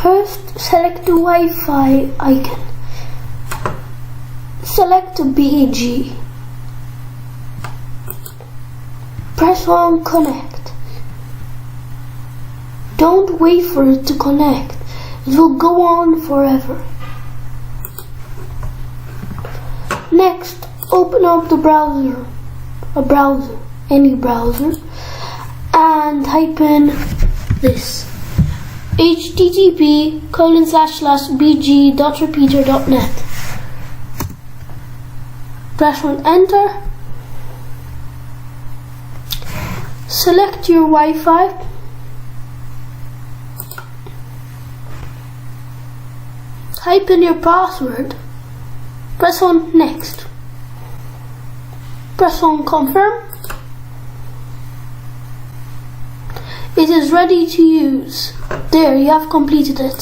First, select the Wi-Fi icon. Select the BG. Press on connect. Don't wait for it to connect. It will go on forever. Next, open up the browser, any browser, and type in this: http://bg.repeater.net. Press on enter. Select your Wi-Fi. Type in your password. Press on next. Press on confirm. It is ready to use. There, you have completed it.